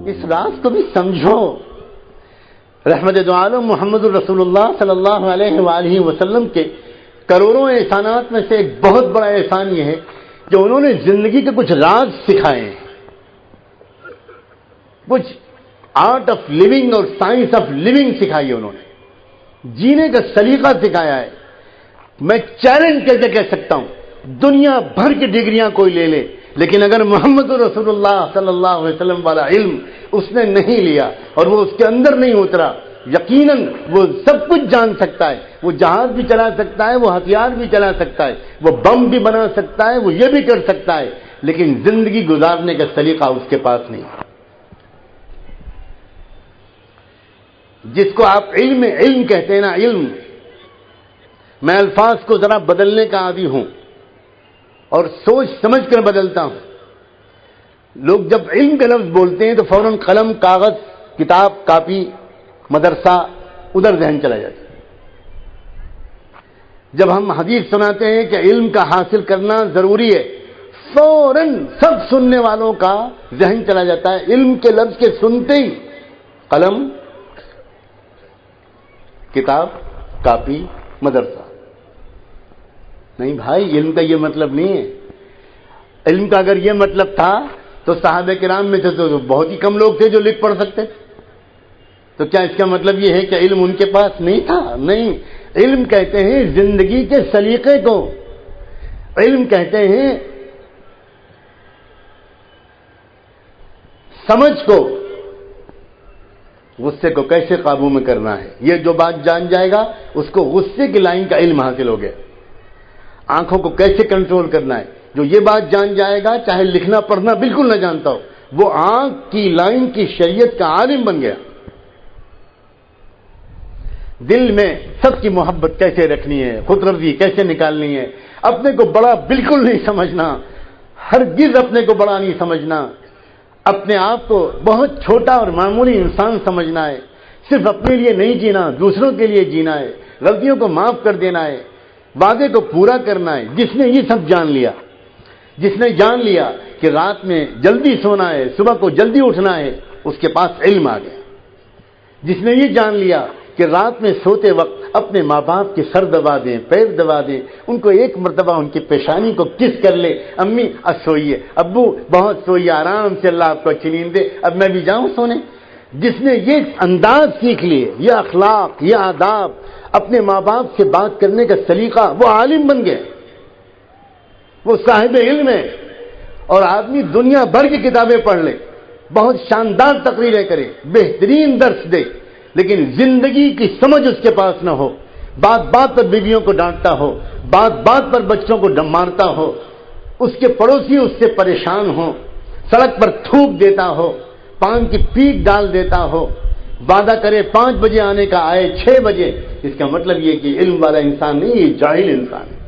اس راز کو بھی سمجھو. رحمت دو عالم محمد الرسول اللہ صلی اللہ علیہ وآلہ وسلم کے کروڑوں احسانات میں سے ایک بہت بڑا احسان یہ ہے کہ انہوں نے زندگی کے کچھ راز سکھائے ہیں, کچھ آرٹ آف لیونگ اور سائنس آف لیونگ سکھائی ہے, انہوں نے جینے کا سلیقہ سکھایا ہے. میں چیلنج کر کے کہہ سکتا ہوں دنیا بھر کی ڈگریاں کوئی لے لے, لیکن اگر محمد رسول اللہ صلی اللہ علیہ وسلم والا علم اس نے نہیں لیا اور وہ اس کے اندر نہیں اترا, یقیناً وہ سب کچھ جان سکتا ہے, وہ جہاز بھی چلا سکتا ہے, وہ ہتھیار بھی چلا سکتا ہے, وہ بم بھی بنا سکتا ہے, وہ یہ بھی کر سکتا ہے, لیکن زندگی گزارنے کا سلیقہ اس کے پاس نہیں. جس کو آپ علم کہتے ہیں نا, علم, میں الفاظ کو ذرا بدلنے کا عادی ہوں اور سوچ سمجھ کر بدلتا ہوں. لوگ جب علم کا لفظ بولتے ہیں تو فوراً قلم, کاغذ, کتاب, کاپی, مدرسہ ادھر ذہن چلا جاتا ہے. جب ہم حدیث سناتے ہیں کہ علم کا حاصل کرنا ضروری ہے, فوراً سب سننے والوں کا ذہن چلا جاتا ہے علم کے لفظ کے سنتے ہی قلم, کتاب, کاپی, مدرسہ. نہیں بھائی, علم کا یہ مطلب نہیں ہے. علم کا اگر یہ مطلب تھا تو صحابہ کرام میں سے تو بہت ہی کم لوگ تھے جو لکھ پڑھ سکتے تھے. تو کیا اس کا مطلب یہ ہے کہ علم ان کے پاس نہیں تھا؟ نہیں, علم کہتے ہیں زندگی کے سلیقے کو, علم کہتے ہیں سمجھ کو, غصے کو کیسے قابو میں کرنا ہے. یہ جو بات جان جائے گا اس کو غصے کی لائن کا علم حاصل ہو گیا. آنکھوں کو کیسے کنٹرول کرنا ہے, جو یہ بات جان جائے گا چاہے لکھنا پڑھنا بالکل نہ جانتا ہو, وہ آنکھ کی لائن کی شریعت کا عالم بن گیا. دل میں سب کی محبت کیسے رکھنی ہے, خود غرضی کیسے نکالنی ہے, اپنے کو بڑا بالکل نہیں سمجھنا, ہرگز اپنے کو بڑا نہیں سمجھنا, اپنے آپ کو بہت چھوٹا اور معمولی انسان سمجھنا ہے. صرف اپنے لیے نہیں جینا, دوسروں کے لیے جینا ہے, غلطیوں کو معاف کر دینا ہے, وعدے کو پورا کرنا ہے. جس نے یہ سب جان لیا, جس نے جان لیا کہ رات میں جلدی سونا ہے, صبح کو جلدی اٹھنا ہے, اس کے پاس علم آ گیا. جس نے یہ جان لیا کہ رات میں سوتے وقت اپنے ماں باپ کے سر دبا دیں, پیر دبا دیں, ان کو ایک مرتبہ ان کی پیشانی کو کس کر لے, امی سوئیے, ابو بہت سوئیے, آرام سے اللہ آپ کو اچھی نیند دے, اب میں بھی جاؤں سونے. جس نے یہ انداز سیکھ لیے, یہ اخلاق, یہ آداب, اپنے ماں باپ سے بات کرنے کا سلیقہ, وہ عالم بن گئے, وہ صاحب علم ہے. اور آدمی دنیا بھر کی کتابیں پڑھ لے, بہت شاندار تقریریں کرے, بہترین درس دے, لیکن زندگی کی سمجھ اس کے پاس نہ ہو, بات بات پر بیویوں کو ڈانٹتا ہو, بات بات پر بچوں کو مارتا ہو, اس کے پڑوسی اس سے پریشان ہو, سڑک پر تھوک دیتا ہو, پان کی پیک ڈال دیتا ہو, وعدہ کرے 5 بجے آنے کا, آئے 6 بجے, اس کا مطلب یہ کہ علم والا انسان نہیں, یہ جاہل انسان ہے.